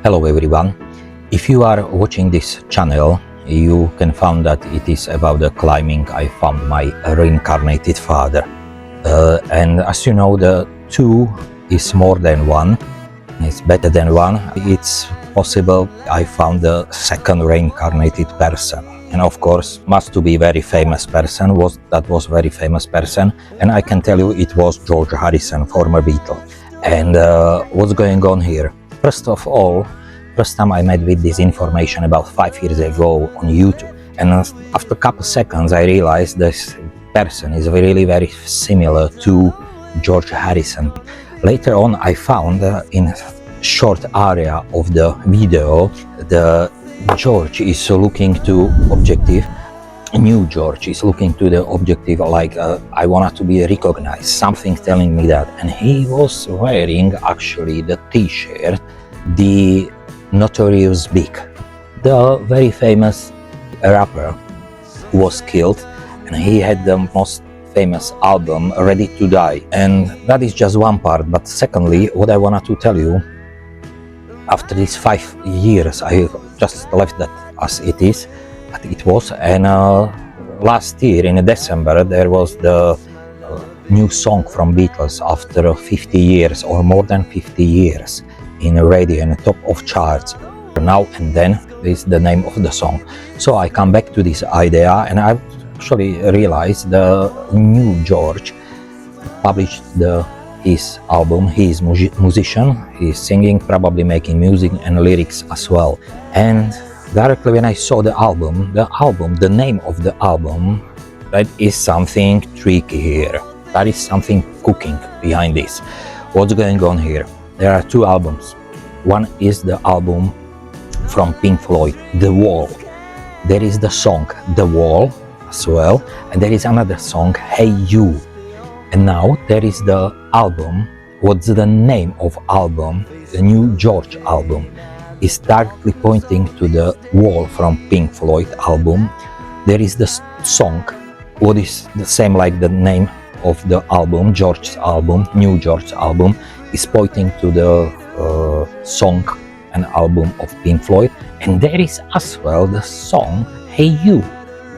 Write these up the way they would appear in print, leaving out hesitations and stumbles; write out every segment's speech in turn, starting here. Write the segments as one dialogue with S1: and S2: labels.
S1: Hello everyone. If you are watching this channel, you can find that it is about the climbing. I found my reincarnated father. And as you know, the two is more than one. It's better than one. It's possible I found the second reincarnated person. And of course, must to be very famous person. Was very famous person. And I can tell you it was George Harrison, former Beatle. And what's going on here? First of all, first time I met with this information about 5 years ago on YouTube, and after a couple seconds I realized this person is really very similar to George Harrison. Later on I found in a short area of the video the George is looking to objective. New George is looking to the objective like I wanted to be recognized, something telling me that. And he was wearing actually the t-shirt, the Notorious Big, the very famous rapper who was killed, and he had the most famous album, Ready to Die. And that is just one part. But secondly, what I wanted to tell you, after these 5 years I just left that as it is. It was, and last year in December there was the new song from Beatles after 50 years or more than 50 years in radio and top of charts. Now and Then is the name of the song. So I come back to this idea, and I actually realized the new George published his album. He is musician, he is singing, probably making music and lyrics as well. And directly when I saw the name of the album, that is something tricky here. That is something cooking behind this. What's going on here? There are two albums. One is the album from Pink Floyd, The Wall. There is the song The Wall as well, and there is another song, Hey You. And now there is the album. What's the name of album? The new George album is directly pointing to the Wall from Pink Floyd album. There is the song, what is the same like the name of the album, George's album, new George album, is pointing to the song and album of Pink Floyd. And there is as well the song Hey You.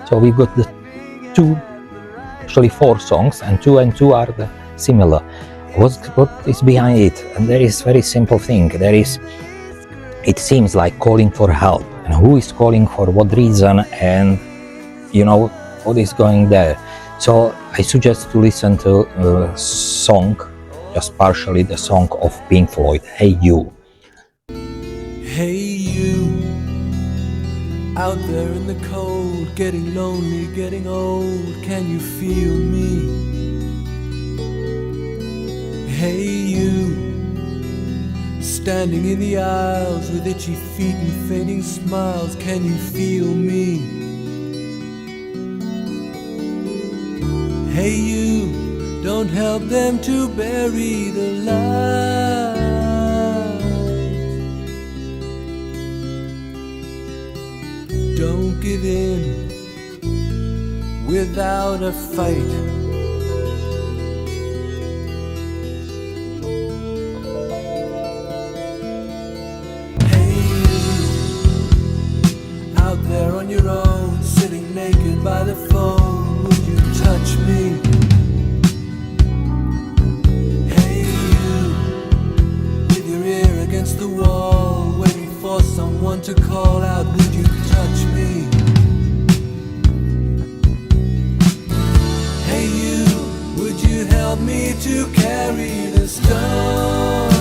S1: So we got the two, actually 4 songs, and two are the similar. What is behind it? And there is very simple thing. It seems like calling for help, and who is calling, for what reason, and you know what is going there. So I suggest to listen to a song, just partially the song of Pink Floyd, Hey You.
S2: Hey you, out there in the cold, getting lonely, getting old, can you feel me? Hey you, standing in the aisles with itchy feet and fading smiles, can you feel me? Hey you, don't help them to bury the light. Don't give in without a fight. On your own, sitting naked by the phone, would you touch me? Hey you, with your ear against the wall, waiting for someone to call out, would you touch me? Hey you, would you help me to carry the stone?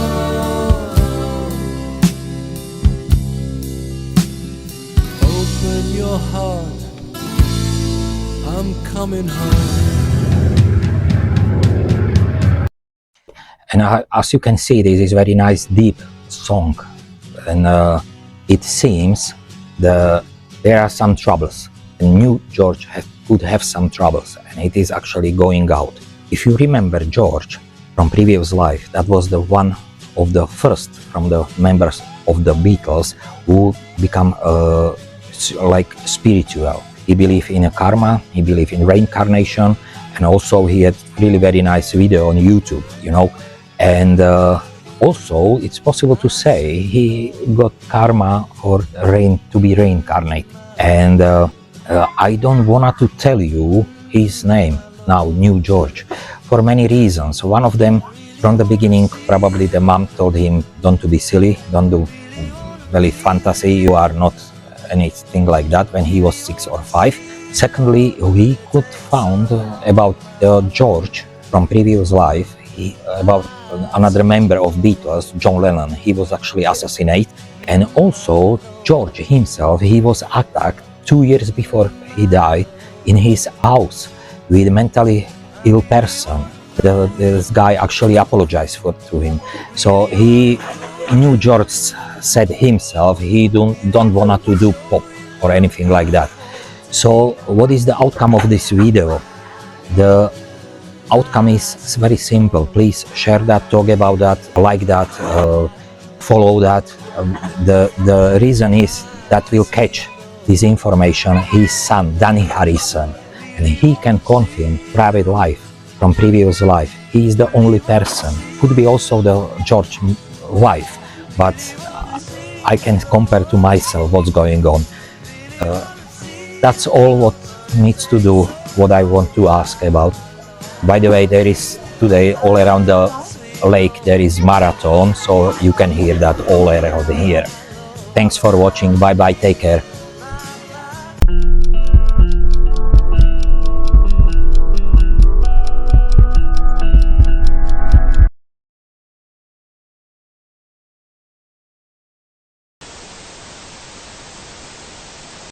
S2: Open your heart, I'm coming home.
S1: And as you can see, this is very nice deep song, and it seems there are some troubles. The new George could have some troubles, and it is actually going out. If you remember George from previous life, that was the one of the first from the members of the Beatles who become like spiritual. He believed in a karma, he believed in reincarnation, and also he had really very nice video on YouTube, you know. And Also, it's possible to say he got karma for to be reincarnated. And I don't want to tell you his name now, New George, for many reasons. One of them, from the beginning, probably the mom told him, don't to be silly, don't do really fantasy, you are not anything like that, when he was 6 or 5. Secondly, we could found about George from previous life, about another member of Beatles, John Lennon. He was actually assassinated. And also George himself, he was attacked 2 years before he died in his house with a mentally ill person. This guy actually apologized to him. So New George said himself he don't want to do pop or anything like that. So what is the outcome of this video? The outcome is very simple. Please share that, talk about that, like that, follow that. The reason is that will catch this information his son Danny Harrison, and he can confirm private life from previous life. He is the only person, could be also the George wife, but I can compare to myself what's going on. That's all what needs to do, what I want to ask about. By the way, there is today all around the lake there is marathon, so you can hear that all around here. Thanks for watching. Bye bye, take care.